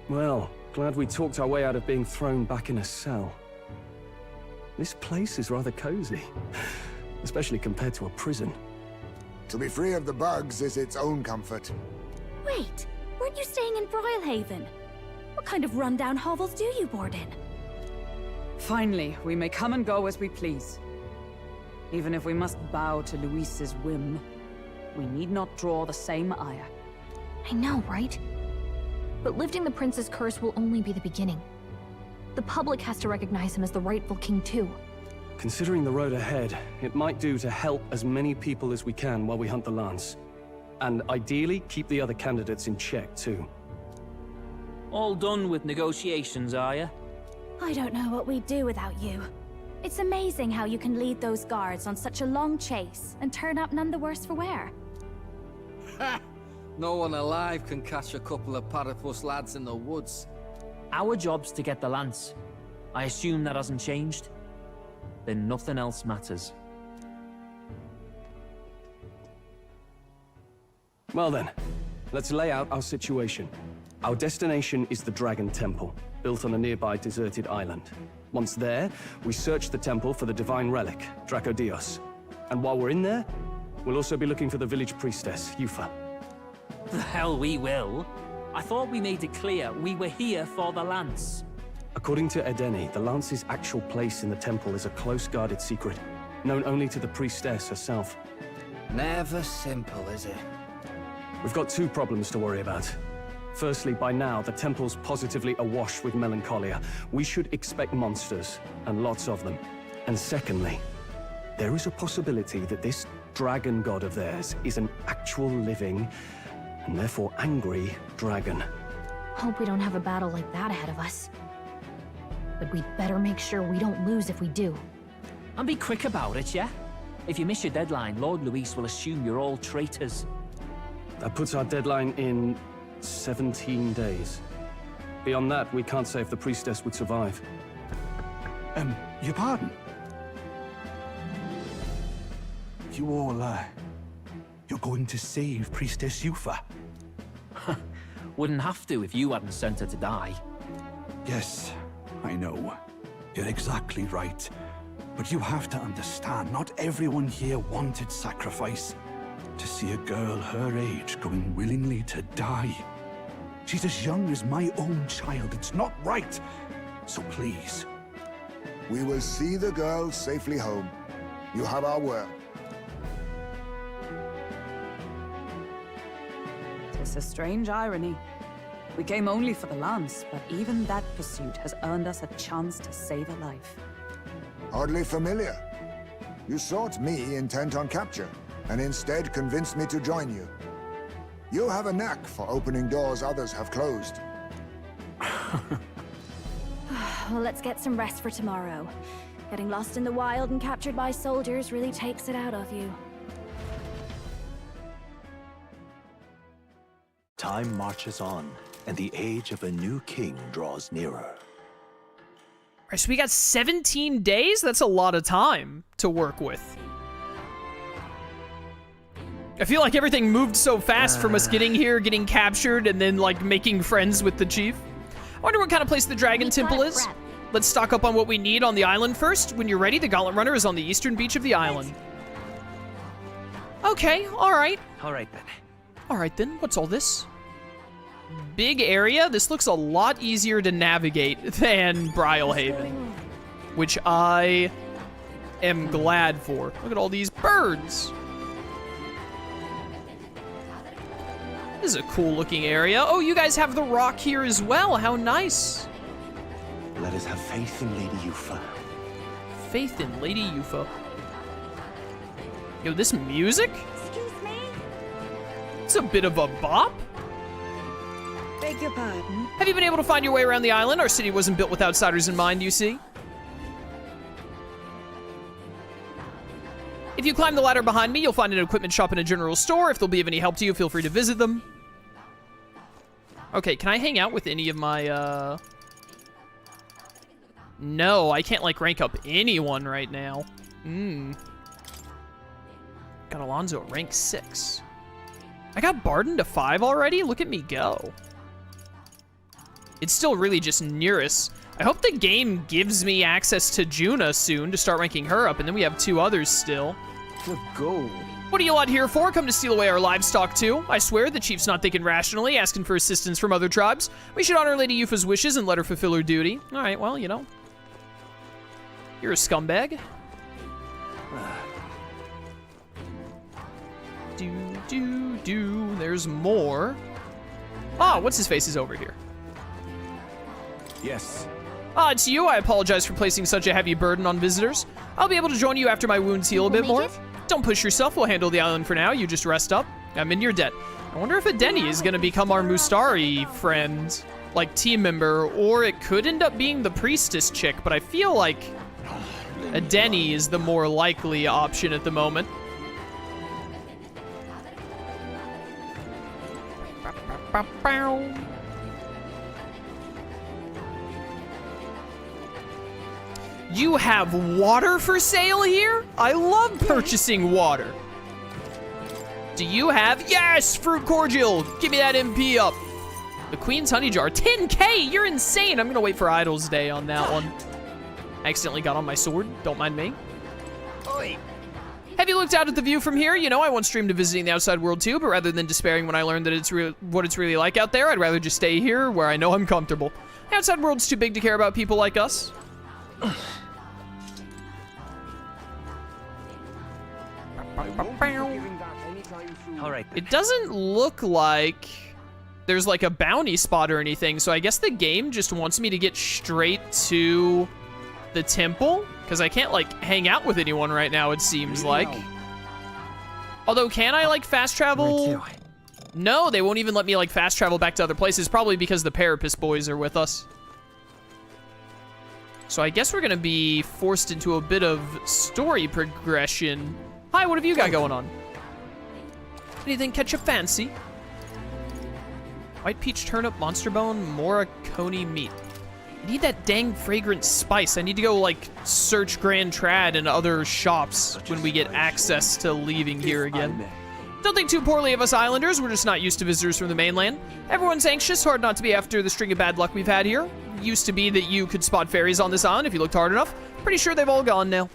Well, glad we talked our way out of being thrown back in a cell. This place is rather cozy, especially compared to a prison. To be free of the bugs is its own comfort. Wait, weren't you staying in Brylehaven? What kind of rundown hovels do you board in? Finally, we may come and go as we please. Even if we must bow to Luis's whim, we need not draw the same ire. I know, right? But lifting the prince's curse will only be the beginning. The public has to recognize him as the rightful king too. Considering the road ahead, it might do to help as many people as we can while we hunt the Lance. And ideally, keep the other candidates in check too. All done with negotiations, are you? I don't know what we'd do without you. It's amazing how you can lead those guards on such a long chase and turn up none the worse for wear. Ha! No one alive can catch a couple of platypus lads in the woods. Our job's to get the Lance. I assume that hasn't changed? Then nothing else matters. Well then, let's lay out our situation. Our destination is the Dragon Temple, built on a nearby deserted island. Once there, we search the temple for the divine relic, Dracodios. And while we're in there, we'll also be looking for the village priestess, Yufa. The hell we will. I thought we made it clear we were here for the Lance. According to Edeni, the Lance's actual place in the temple is a close-guarded secret, known only to the priestess herself. Never simple, is it? We've got two problems to worry about. Firstly, by now, the temple's positively awash with melancholia. We should expect monsters, and lots of them. And secondly, there is a possibility that this dragon god of theirs is an actual living, and therefore angry, dragon. Hope we don't have a battle like that ahead of us. But we'd better make sure we don't lose if we do. And be quick about it, yeah? If you miss your deadline, Lord Luis will assume you're all traitors. That puts our deadline in 17 days. Beyond that, we can't say if the priestess would survive. Your pardon? You all, you're going to save Priestess Yufa? Wouldn't have to if you hadn't sent her to die. Yes, I know. You're exactly right. But you have to understand, not everyone here wanted sacrifice. To see a girl her age going willingly to die. She's as young as my own child. It's not right. So please. We will see the girl safely home. You have our word. Tis a strange irony. We came only for the Lance, but even that pursuit has earned us a chance to save a life. Hardly familiar. You sought me intent on capture, and instead convinced me to join you. You have a knack for opening doors others have closed. Well, let's get some rest for tomorrow. Getting lost in the wild and captured by soldiers really takes it out of you. Time marches on, and the age of a new king draws nearer. Alright, so we got 17 days? That's a lot of time to work with. I feel like everything moved so fast from us getting here, getting captured, and then, like, making friends with the chief. I wonder what kind of place the Dragon Temple is. Let's stock up on what we need on the island first. When you're ready, the Gauntlet Runner is on the eastern beach of the island. Okay, alright. Alright then. Alright then, what's all this? Big area? This looks a lot easier to navigate than Brylehaven, which I am glad for. Look at all these birds. This is a cool looking area. Oh, you guys have the rock here as well. How nice. Let us have faith in Lady Yufa. Faith in Lady Yufa. Yo, this music? Excuse me? It's a bit of a bop. Beg your pardon? Have you been able to find your way around the island? Our city wasn't built with outsiders in mind, you see. If you climb the ladder behind me, you'll find an equipment shop and a general store. If they'll be of any help to you, feel free to visit them. Okay, can I hang out with any of my, No, I can't, like, rank up anyone right now. Got Alonzo at rank 6. I got Barden to 5 already? Look at me go. It's still really just Nearest. I hope the game gives me access to Juna soon to start ranking her up, and then we have 2 others still. Good goal. What are you lot here for? Come to steal away our livestock too? I swear the chief's not thinking rationally, asking for assistance from other tribes. We should honor Lady Yufa's wishes and let her fulfill her duty. All right, well, you know. You're a scumbag. There's more. Ah, what's his face is over here. Yes. Ah, it's you. I apologize for placing such a heavy burden on visitors. I'll be able to join you after my wounds heal a bit more. Don't push yourself. We'll handle the island for now. You just rest up. I'm in your debt. I wonder if Adeni is going to become our Mustari friend, like team member, or it could end up being the priestess chick, but I feel like Adeni is the more likely option at the moment. You have water for sale here? I love purchasing water. Do you have? Yes, fruit cordial. Give me that MP up. The Queen's honey jar, 10K. You're insane. I'm gonna wait for Idol's Day on that one. I accidentally got on my sword. Don't mind me. Oi. Have you looked out at the view from here? You know, I once dreamed of visiting the outside world too, but rather than despairing when I learned that what it's really like out there, I'd rather just stay here where I know I'm comfortable. The outside world's too big to care about people like us. All right. It doesn't look like there's like a bounty spot or anything, so I guess the game just wants me to get straight to the temple, because I can't like hang out with anyone right now, it seems like. Although, can I like fast travel? No, they won't even let me like fast travel back to other places, probably because the Parapus boys are with us. So I guess we're gonna be forced into a bit of story progression. Hi, what have you got going on? Anything catch your fancy? White peach turnip, monster bone, moroconi meat. I need that dang fragrant spice. I need to go like search Grand Trad and other shops when we get access to leaving here again. Don't think too poorly of us islanders. We're just not used to visitors from the mainland. Everyone's anxious, hard not to be after the string of bad luck we've had here. Used to be that you could spot fairies on this island if you looked hard enough. Pretty sure they've all gone now.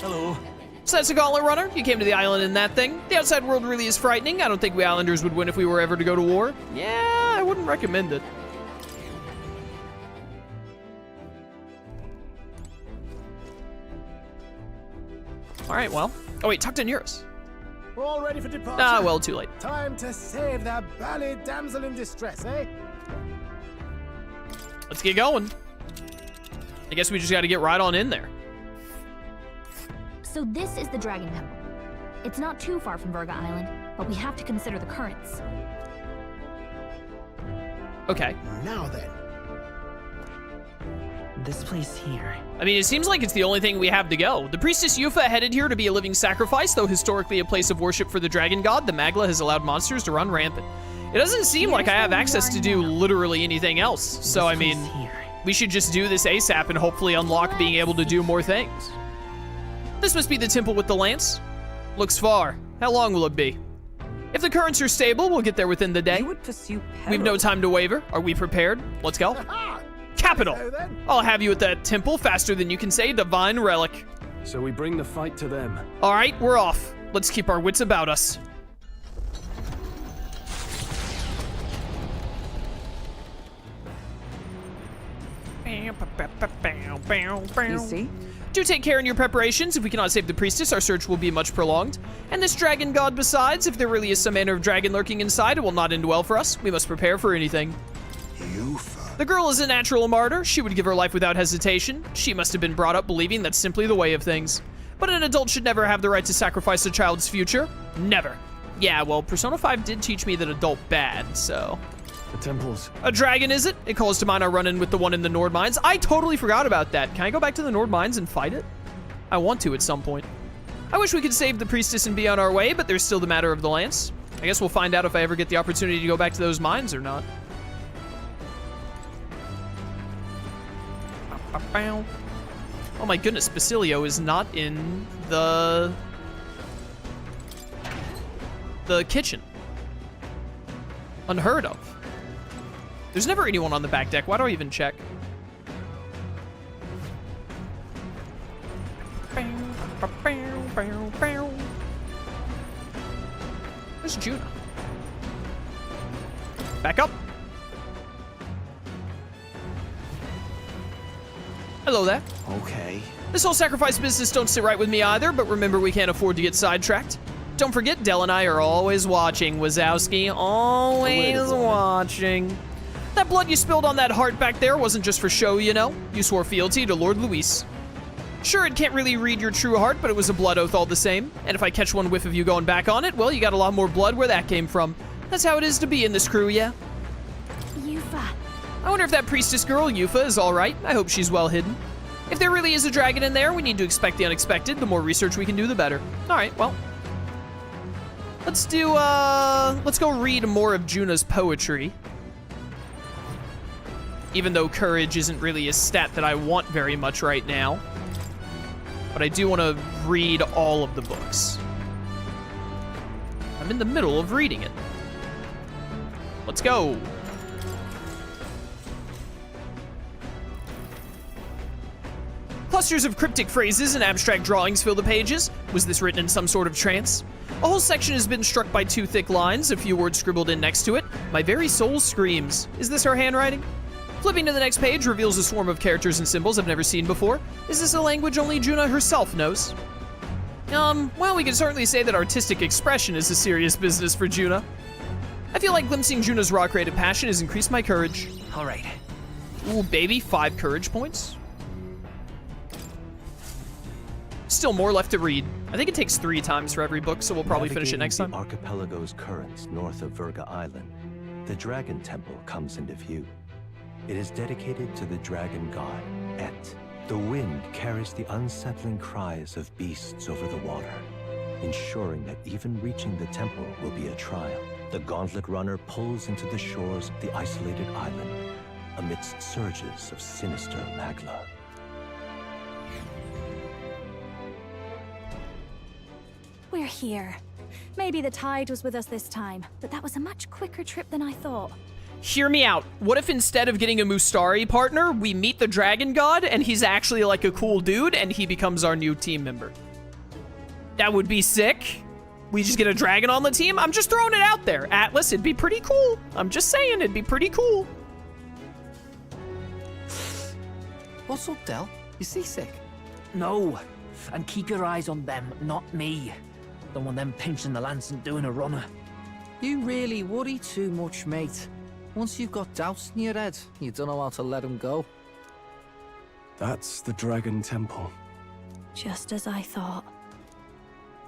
Hello. So that's a gauntlet runner. You came to the island in that thing. The outside world really is frightening. I don't think we islanders would win if we were ever to go to war. Yeah, I wouldn't recommend it. All right, well. Oh wait, talk to Nearest. All ready for departure? Ah, well, too late. Time to save that bally damsel in distress, eh? Let's get going. I guess we just got to get right on in there. So this is the Dragon Temple. It's not too far from Virga Island, but we have to consider the currents. Okay. Now then. This place here. I mean, it seems like it's the only thing we have to go. The priestess Yufa headed here to be a living sacrifice, though historically a place of worship for the dragon god, the Magla has allowed monsters to run rampant. It doesn't seem like I have access to do literally anything else, so I mean, we should just do this ASAP and hopefully unlock being able to do more things. This must be the temple with the lance. Looks far. How long will it be? If the currents are stable, we'll get there within the day. We've no time to waver. Are we prepared? Let's go. Capital! I'll have you at that temple faster than you can say divine relic. So we bring the fight to them. All right, we're off. Let's keep our wits about us. You see? Do take care in your preparations. If we cannot save the priestess, our search will be much prolonged. And this dragon god besides, if there really is some manner of dragon lurking inside, it will not end well for us. We must prepare for anything. Yufa. The girl is a natural martyr. She would give her life without hesitation. She must have been brought up believing that's simply the way of things. But an adult should never have the right to sacrifice a child's future. Never. Yeah, well, Persona 5 did teach me that adult bad, so... The temples. A dragon, is it? It calls to mind our run-in with the one in the Nord Mines. I totally forgot about that. Can I go back to the Nord Mines and fight it? I want to at some point. I wish we could save the priestess and be on our way, but there's still the matter of the lance. I guess we'll find out if I ever get the opportunity to go back to those mines or not. Oh my goodness, Basilio is not in the kitchen. Unheard of. There's never anyone on the back deck. Why do I even check? Where's Juna? Back up. Hello there. Okay. This whole sacrifice business don't sit right with me either, but remember we can't afford to get sidetracked. Don't forget, Del and I are always watching, Wazowski. Always watching. That blood you spilled on that heart back there wasn't just for show, you know? You swore fealty to Lord Luis. Sure, it can't really read your true heart, but it was a blood oath all the same. And if I catch one whiff of you going back on it, well, you got a lot more blood where that came from. That's how it is to be in this crew, yeah? Yufa. I wonder if that priestess girl, Yufa, is alright. I hope she's well hidden. If there really is a dragon in there, we need to expect the unexpected. The more research we can do, the better. Alright, well. Let's go read more of Juna's poetry. Even though courage isn't really a stat that I want very much right now. But I do want to read all of the books. I'm in the middle of reading it. Let's go. Clusters of cryptic phrases and abstract drawings fill the pages. Was this written in some sort of trance? A whole section has been struck by 2 thick lines, a few words scribbled in next to it. My very soul screams. Is this her handwriting? Flipping to the next page reveals a swarm of characters and symbols I've never seen before. Is this a language only Juna herself knows? Well, we can certainly say that artistic expression is a serious business for Juna. I feel like glimpsing Juna's raw creative passion has increased my courage. All right. Ooh, baby, 5 courage points. Still more left to read. I think it takes 3 times for every book, so we'll probably finish it next time. The archipelago's currents north of Virga Island, the Dragon Temple comes into view. It is dedicated to the dragon god, Et. The wind carries the unsettling cries of beasts over the water, ensuring that even reaching the temple will be a trial. The gauntlet runner pulls into the shores of the isolated island amidst surges of sinister magla. We're here. Maybe the tide was with us this time, but that was a much quicker trip than I thought. Hear me out. What if instead of getting a Mustari partner, we meet the dragon god and he's actually like a cool dude and he becomes our new team member? That would be sick. We just get a dragon on the team. I'm just throwing it out there. Atlus, it'd be pretty cool. I'm just saying, it'd be pretty cool. What's up, Del? You seasick? No. And keep your eyes on them, not me. Don't want them pinching the lance and doing a runner. You really worry too much, mate. Once you've got doubts in your head, you don't know how to let them go. That's the Dragon Temple. Just as I thought.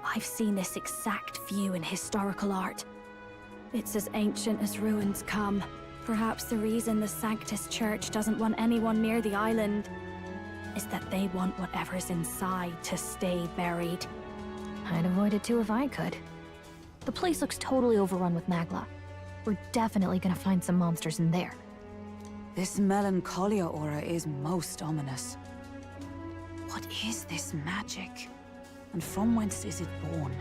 I've seen this exact view in historical art. It's as ancient as ruins come. Perhaps the reason the Sanctus Church doesn't want anyone near the island is that they want whatever's inside to stay buried. I'd avoid it too if I could. The place looks totally overrun with magla. We're definitely gonna find some monsters in there. This melancholia aura is most ominous. What is this magic? And from whence is it born?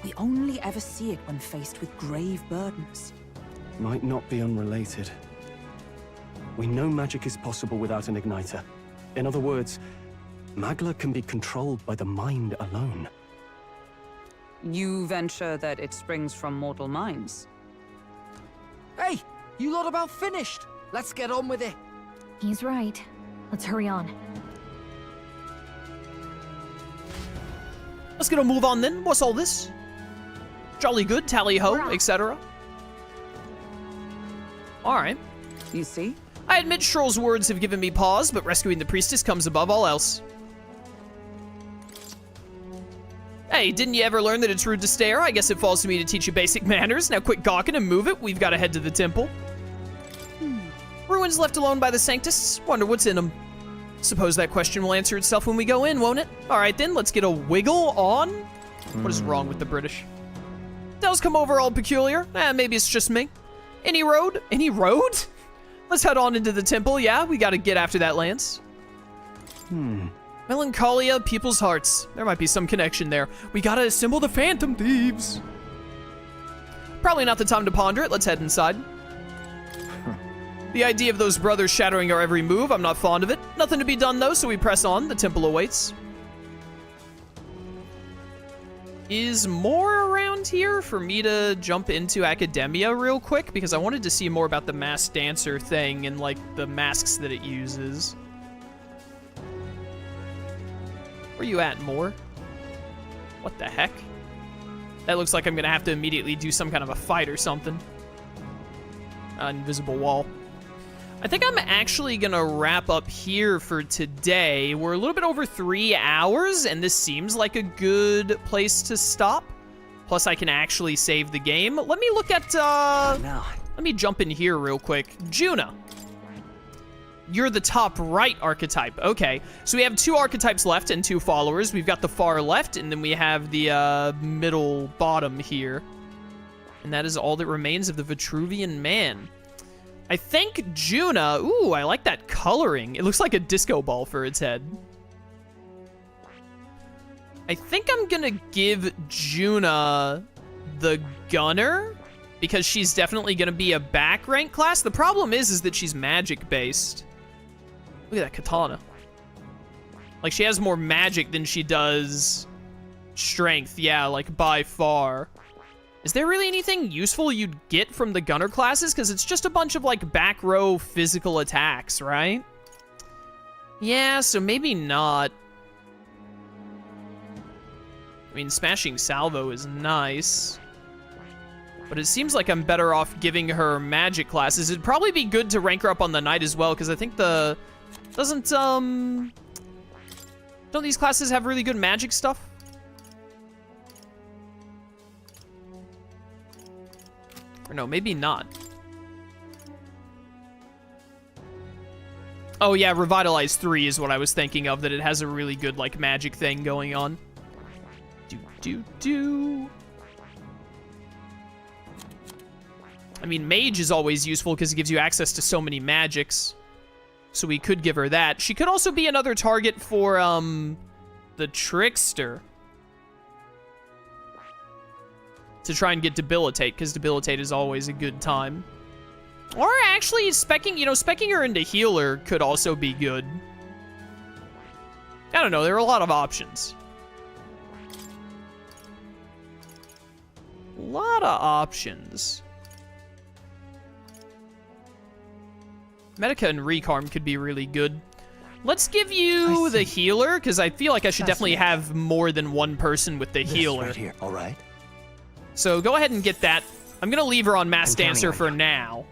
We only ever see it when faced with grave burdens. Might not be unrelated. We know magic is possible without an igniter. In other words, magla can be controlled by the mind alone. You venture that it springs from mortal minds? Hey, you lot about finished. Let's get on with it. He's right. Let's hurry on. Let's get a move on then. What's all this? Jolly good, tally ho, etc. Alright. You see? I admit Stroll's words have given me pause, but rescuing the priestess comes above all else. Hey, didn't you ever learn that it's rude to stare? I guess it falls to me to teach you basic manners. Now quit gawking and move it. We've got to head to the temple. Ruins left alone by the Sanctus. Wonder what's in them. Suppose that question will answer itself when we go in, won't it? Alright then, let's get a wiggle on. What is wrong with the British? Does come over all peculiar. Maybe it's just me. Any road? Any road? Let's head on into the temple, yeah? We gotta get after that lance. Melancholia, people's hearts. There might be some connection there. We gotta assemble the Phantom Thieves. Probably not the time to ponder it. Let's head inside. The idea of those brothers shadowing our every move, I'm not fond of it. Nothing to be done, though, so we press on. The temple awaits. Is more around here for me to jump into Academia real quick? Because I wanted to see more about the masked dancer thing and, like, the masks that it uses. Where you at, Moore? What the heck? That looks like I'm gonna have to immediately do some kind of a fight or something. Invisible wall. I think I'm actually gonna wrap up here for today. We're a little bit over 3 hours, and this seems like a good place to stop. Plus, I can actually save the game. Let me look at, let me jump in here real quick. Juna. You're the top right archetype. Okay, so we have 2 archetypes left and 2 followers. We've got the far left, and then we have the middle bottom here. And that is all that remains of the Vitruvian man. I think Juna, ooh, I like that coloring. It looks like a disco ball for its head. I think I'm gonna give Juna the gunner because she's definitely gonna be a back rank class. The problem is that she's magic based. Look at that katana. Like, she has more magic than she does strength. Yeah, like, by far. Is there really anything useful you'd get from the gunner classes? Because it's just a bunch of, like, back row physical attacks, right? Yeah, so maybe not. I mean, smashing salvo is nice. But it seems like I'm better off giving her magic classes. It'd probably be good to rank her up on the knight as well, because I think the... don't these classes have really good magic stuff? Or no, maybe not. Oh yeah, Revitalize 3 is what I was thinking of, that it has a really good, like, magic thing going on. I mean, Mage is always useful because it gives you access to so many magics. So we could give her that. She could also be another target for, the Trickster. To try and get Debilitate, because Debilitate is always a good time. Or actually, specking her into Healer could also be good. I don't know, there are a lot of options. A lot of options. Medica and Recarm could be really good. Let's give you the Healer, because I feel like I should definitely have more than one person with the Healer. Right here, all right. So go ahead and get that. I'm gonna leave her on Mass Dancer for now.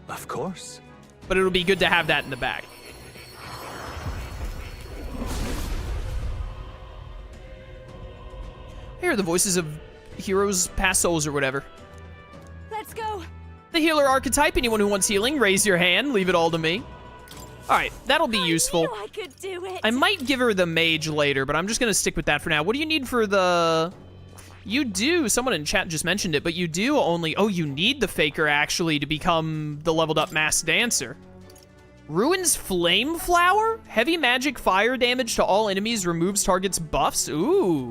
Of course. But it'll be good to have that in the back. I hear the voices of heroes, past souls, or whatever. Let's go. The healer archetype. Anyone who wants healing, raise your hand. Leave it all to me. All right, that'll be useful. I could do it. I might give her the mage later, but I'm just gonna stick with that for now. What do you need for the... You do, someone in chat just mentioned it, but you do only... Oh, you need the Faker, actually, to become the leveled up Masked Dancer. Ruin's Flame Flower? Heavy magic fire damage to all enemies, removes target's buffs? Ooh.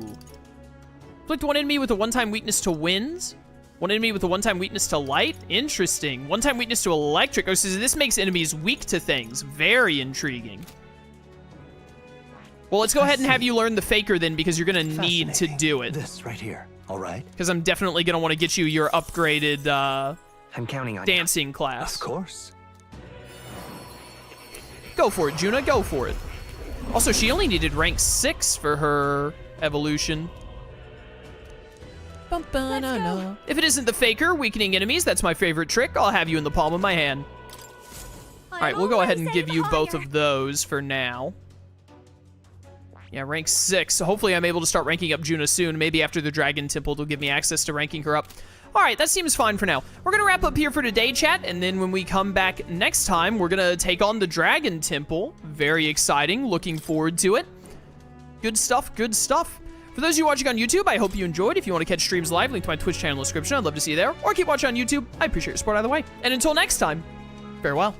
Inflict one enemy with a one-time weakness to winds. One enemy with a one-time weakness to light? Interesting. One-time weakness to electric. Oh, so this makes enemies weak to things. Very intriguing. Well, let's go ahead and have you learn the Faker then, because you're gonna need to do it. This right here, all right? Because I'm definitely gonna want to get you your upgraded I'm counting on dancing class. Of course. Go for it, Juna, go for it. Also, she only needed rank 6 for her evolution. If it isn't the Faker, weakening enemies, that's my favorite trick. I'll have you in the palm of my hand. All right, we'll go ahead and give you both of those for now. Yeah, rank 6. So hopefully I'm able to start ranking up Juna soon. Maybe after the Dragon Temple, they'll give me access to ranking her up. All right, that seems fine for now. We're going to wrap up here for today, chat. And then when we come back next time, we're going to take on the Dragon Temple. Very exciting. Looking forward to it. Good stuff, good stuff. For those of you watching on YouTube, I hope you enjoyed. If you want to catch streams live, link to my Twitch channel in the description. I'd love to see you there. Or keep watching on YouTube. I appreciate your support either way. And until next time, farewell.